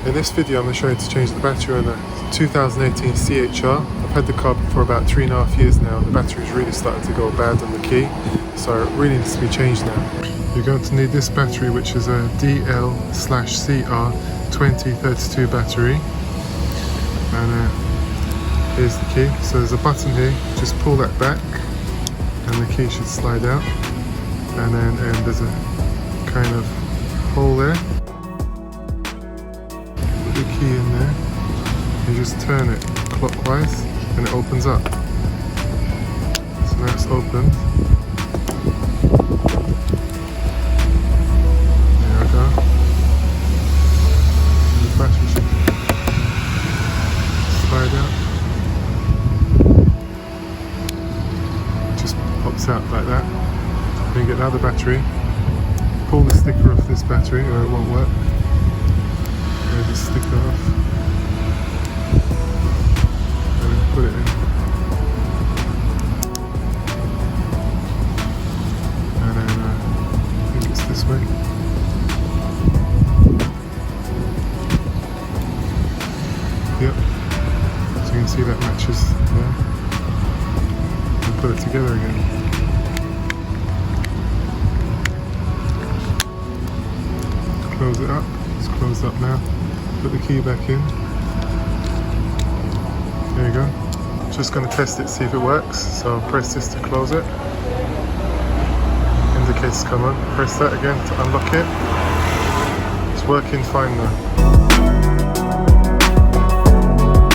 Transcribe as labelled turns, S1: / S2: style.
S1: In this video I'm going to show you to change the battery on a 2018 CHR. I've had the car for about 3.5 years now. The battery is really starting to go bad on the key, so it really needs to be changed now. You're going to need this battery, which is a DL/CR2032 battery, and here's the key. So there's a button here, just pull that back and the key should slide out, and then there's a kind of hole there. Put the key in there, you just turn it clockwise and it opens up. So now it's opened. There we go. And the battery should slide out. Just pops out like that. Then get another battery. Pull the sticker off this battery or it won't work. Get the sticker off. And then put it in. And then I think it's this way. Yep. So you can see that matches there. And put it together again. Close it up. It's closed up now. Put the key back in. There you go. Just going to test it, see if it works. So press this to close it. Indicators come on. Press that again to unlock it. It's working fine now.